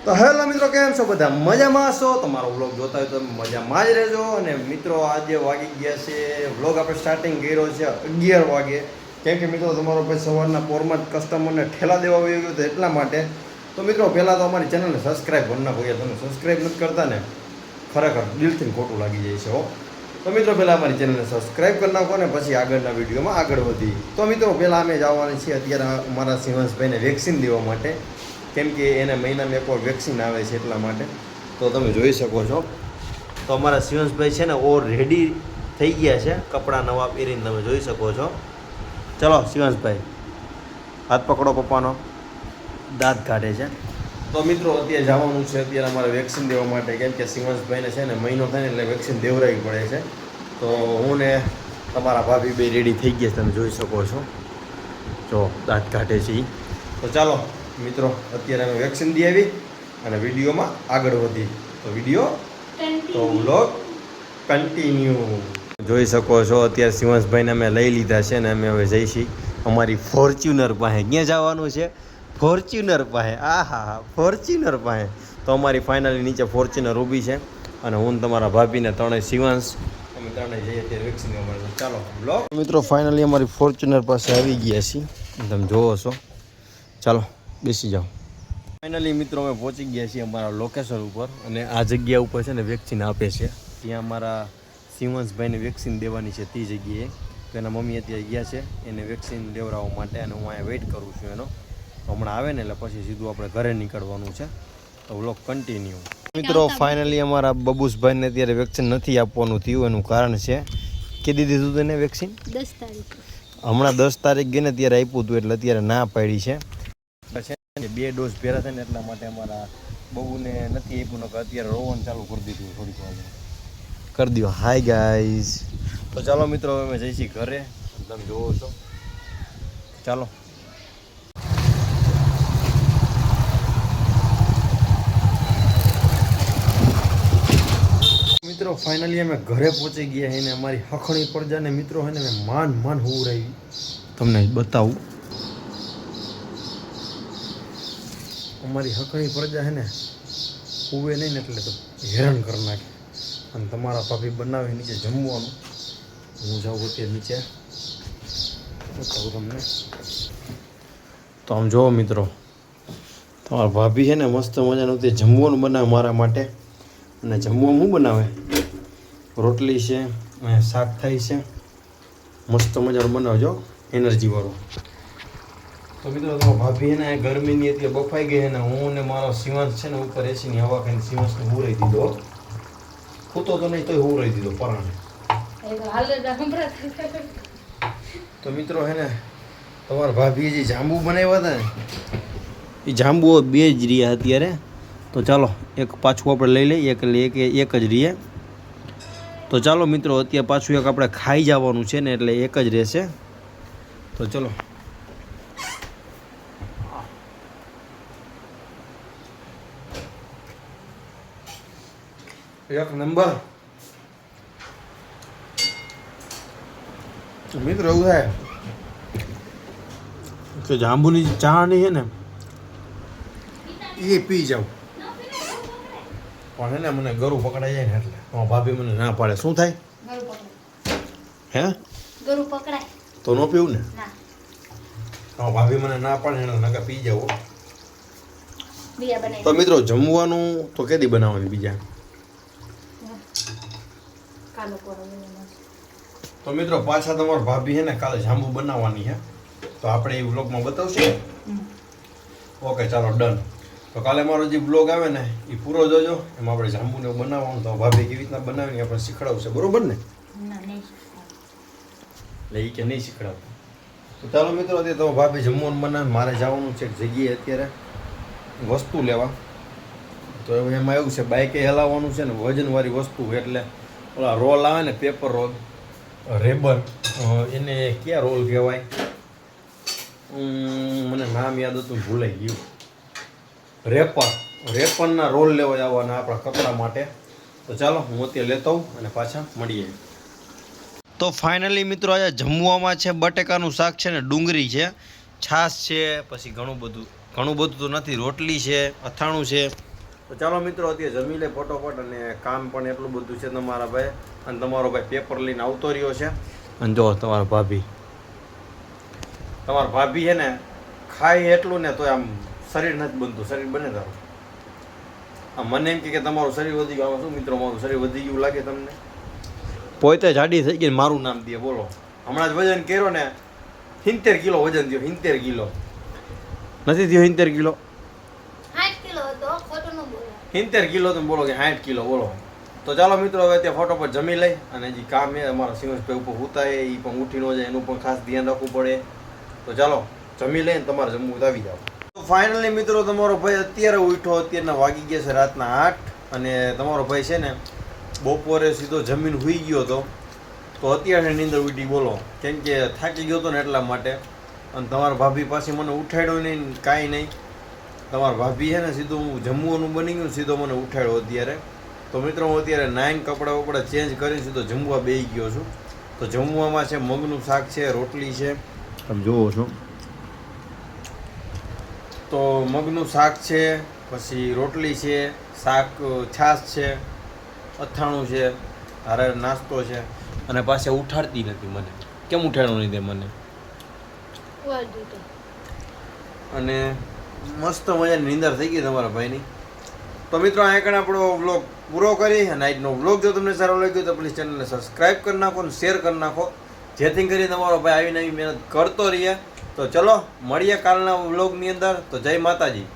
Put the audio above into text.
તો હેલો મિત્રો, કેમ છો બધા? મજામાં છો? તમારો વ્લોગ જોતા હોય તો મજામાં જ રહેજો. અને મિત્રો આજે વાગી ગયા છે, વ્લોગ આપણે સ્ટાર્ટિંગ કર્યો છે 11 વાગે. કેમ કે મિત્રો તમારો ભાઈ સવારના પોરમાં જ કસ્ટમરને ઠેલા દેવા આવી ગયો હતો એટલા માટે. તો મિત્રો પહેલાં તો અમારી ચેનલને સબસ્ક્રાઈબ કરી નાખો. તમે સબસ્ક્રાઈબ નથી કરતા ને, ખરેખર દિલથી ખોટું લાગી જાય છે હો. તો મિત્રો પહેલાં અમારી ચેનલને સબસ્ક્રાઈબ કરી નાખો ને પછી આગળના વિડીયોમાં આગળ વધી. તો મિત્રો પહેલાં અમે જવાની છીએ અત્યારે અમારા શિવાંશભાઈને વેક્સિન દેવા માટે, કેમ કે એને મહિનામાં એકવાર વેક્સિન આવે છે એટલા માટે. તો તમે જોઈ શકો છો, તો અમારા શિવાંશભાઈ છે ને રેડી થઈ ગયા છે, કપડાં નવા પહેરીને તમે જોઈ શકો છો. ચલો શિવાંશભાઈ, હાથ પકડો પપ્પાનો, દાંત કાઢે છે. તો મિત્રો અત્યારે જવાનું છે અત્યારે અમારે વેક્સિન દેવા માટે, કેમ કે શિવાંશભાઈને છે ને મહિનો થાય ને એટલે વેક્સિન દેવડાવવી પડે છે. તો હું ને તમારા ભાભી બે રેડી થઈ ગયા તમે જોઈ શકો છો. જો દાંત કાઢે છે. તો ચાલો મિત્રો અત્યારે અમે વેક્સિન દઈ આવી અને વિડીયોમાં આગળ વધી. તો વિડીયો તો વ્લોગ કન્ટિન્યુ જોઈ શકો છો. અત્યારે શિવાંશભાઈને અમે લઈ લીધા છે ને અમે હવે જઈશી અમારી ફોર્ચ્યુનર પાસે. ક્યાં જવાનું છે? ફોર્ચ્યુનર પાસે. હા ફોર્ચ્યુનર પાસે. તો અમારી ફાઇનલી નીચે ફોર્ચ્યુનર ઊભી છે અને હું તમારા ભાભીને ત્રણેય શિવાંશ અમે ત્રણેય જઈએ અત્યારે વેક્સિન લેવા માટે. ચાલો બ્લોગ મિત્રો ફાઇનલી અમારી ફોર્ચ્યુનર પાસે આવી ગયા છીએ, તમે જોવો છો. ચાલો બેસી જાઓ. ફાઇનલી મિત્રો અમે પહોંચી ગયા છીએ અમારા લોકેશન ઉપર અને આ જગ્યા ઉપર છે ને વેક્સિન આપે છે. ત્યાં અમારા શિવાંશભાઈને વેક્સિન દેવાની છે તે જગ્યાએ. તો એના મમ્મી અત્યારે ગયા છે એને વેક્સિન લેવડાવવા માટે અને હું અહીંયા વેઇટ કરું છું એનો. હમણાં આવે ને એટલે પછી સીધું આપણે ઘરે નીકળવાનું છે. તો વ્લોગ કન્ટિન્યુ. મિત્રો ફાઇનલી અમારા બબુસભાઈને અત્યારે વેક્સિન નથી આપવાનું થયું. એનું કારણ છે કીધી દીધું હતું એને વેક્સિન 10 તારીખ હમણાં 10 તારીખ ગઈ ને ત્યારે આપ્યું હતું એટલે અત્યારે ના પાડી છે. 2 ડોઝ પહેરા છે ને એટલા માટે અમારા બહુને નથી આપ્યું. ને અત્યારે રોવાનું ચાલુ કરી દીધું થોડીક વાર કરી દો. Hi guys. તો ચાલો મિત્રો અમે જઈશી ઘરે, તમે જોવો છો. ચાલો મિત્રો ફાઇનલી અમે ઘરે પહોંચી ગયા છે ને અમારી હખણી પડજાને મિત્રો છે ને મેં માન હુવરાવી. તમને બતાવું, અમારી હખણી પડજા છે ને હુવે નહીં ને એટલે તો હેરાન કરી નાખે. અને તમારા ભાભી બનાવે નીચે જમવાનું. હું જાઉં અત્યારે નીચે બતાવું તમને. તો આમ જુઓ મિત્રો, તમારા ભાભી છે ને મસ્ત મજાનું તે જમવાનું બનાવે મારા માટે. અને જમવામાં શું બનાવે? રોટલી છે અને શાક થાય છે, મસ્ત મજાનું બનાવજો, એનર્જીવાળું. તો મિત્રો તમારા ભાભી એને ગરમીની એટલે બફાઈ ગઈ ને હું ને મારો શિવાંશ છે ને ઉપર એસીની હવા ખાઈને શિવાંશને હુરાઈ દીધો. ખૂતો તો નહીં તોય હુરાઈ દીધો પરાણે. તો મિત્રો હે ને તમારા ભાભીએ જે જાંબુ બનાવ્યા હતા ને એ જાંબુઓ 2 જ રહ્યા અત્યારે. તો ચાલો એક પાછું આપણે લઈ લઈએ, એક જ રહીએ. તો ચાલો મિત્રો અત્યારે પાછું એક આપણે ખાઈ જવાનું છે ને એટલે એક જ રહેશે. તો ચલો એક નંબર. મિત્રો એવું થાય કે જાંબુની ચાણી છે ને એ પી જાઉં પણ હે ને મને ગરું પકડાઈ જાય ને એટલે ભાભી મને ના પાડે. શું થાય? હે ગરુ પકડાય તો ન પીવું ને. ભાભી મને ના પાડે એને નકા પી જાવ. તો મિત્રો જમવાનું તો કેદી બનાવવાની બીજા? તો મિત્રો પાછા તમારા ભાભી છે ને કાલે જાંબુ બનાવવાની છે. તો આપણે એ વ્લોગમાં બતાવશે. ઓકે ચાલો ડન. તો કાલે મારો જે બ્લોગ આવે ને એ પૂરો જોજો. એમાં આપણે જાંબુને બનાવવાનું તો ભાભી કેવી રીતના બનાવીને આપણે શીખડાવશે, બરોબર ને? એટલે એ કે નહીં શીખડાવતું. તો ચાલો મિત્રો અત્યારે તો ભાભી જમવાનું બનાવે, મારે જવાનું છે જગ્યાએ અત્યારે વસ્તુ લેવા. તો એમાં એવું છે બાઇકે હલાવવાનું છે ને વજનવાળી વસ્તુ, એટલે ઓલા રોલ આવે ને પેપર રોલ, રેબર, એને ક્યાં રોલ કહેવાય? મને નામ યાદ હતું ભૂલાઈ ગયું. રેપરના રોલ લેવા આવવાના આપણા કપડા માટે. તો ચાલો હું અત્યારે લેતો આવું અને પાછા મળીએ. તો ફાઇનલી મિત્રો આજે જમવામાં છે બટેકાનું શાક છે ને ડુંગળી છે, છાશ છે, પછી ઘણું બધું તો નથી, રોટલી છે, અથાણું છે, તો ચાલો મિત્રો અત્યારે જમી લે ફટોફટ, અને કામ પણ એટલું બધું છે તમારા ભાઈ, અને તમારો ભાઈ પેપર લઈને આવતો રહ્યો છે. અને જો તમારા ભાભી છે ને ખાય એટલું ને તો આમ શરીર નથી બનતું, શરીર બને તારું. મને એમ કે તમારું શરીર વધી ગયું. આમાં શું મિત્રો, મારું શરીર વધી ગયું લાગે તમને? પોતે જાડી થઈ ગઈ, મારું નામ દે બોલો. હમણાં જ વજન કર્યો ને, 70 કિલો વજન થયો. 70 કિલો નથી થયો? 70 કિલો 8 કિલો હતો, ખોટું ન બોલો. 70 કિલો તમે બોલો કે 60 કિલો બોલો. તો ચાલો મિત્રો હવે ત્યાં ફટોફટ જમી લઈ, અને હજી કામ એ અમારા સિંહસભાઈ ઉપર હુતા એ પણ ઉઠી ન જાય, એનું પણ ખાસ ધ્યાન રાખવું પડે. તો ચાલો જમી લઈને તમારે જમવું આવી જાવ. તો ફાઇનલી મિત્રો તમારો ભાઈ અત્યારે ઉઠ્યો. અત્યારના વાગી ગયા છે રાતના 8, અને તમારો ભાઈ છે ને બપોરે સીધો જમીન સૂઈ ગયો હતો. તો અત્યારે નીંદર ઉઠી બોલો, કેમ કે થાકી ગયો હતો ને એટલા માટે. અને તમારા ભાભી પાસે મને ઉઠાડ્યો નહીં, કાંઈ નહીં. તમારા ભાભી છે ને સીધું હું જમવાનું બની ગયું, સીધો મને ઉઠાડ્યો અત્યારે. તો મિત્રો હું અત્યારે 9 કપડાં વપડા ચેન્જ કરી સીધો જમવા બેસી ગયો છું. તો જમવામાં છે મગનું શાક છે, રોટલી છે, તમે જુઓ છો. તો મગનું શાક છે, પછી રોટલી છે, શાક, છાશ છે, અથાણું છે, હારે નાસ્તો છે. અને પાછા ઉઠાડતી નથી મને. કેમ ઉઠાડવું નહીં તે મને? અને મસ્ત મજાની નીંદર થઈ ગઈ તમારા ભાઈની. તો મિત્રો અહીંયા કણે આપણો વ્લોગ પૂરો કરી. અને આજનો વ્લોગ જો તમને સારો લાગ્યો તો પ્લીઝ ચેનલને સબસ્ક્રાઈબ કરી નાખો અને શેર કરી નાખો, જેથી કરીને તમારો ભાઈ આવી નવી મહેનત કરતો રહે. તો ચલો મળીએ કાલના વ્લોગની અંદર. તો જય માતાજી.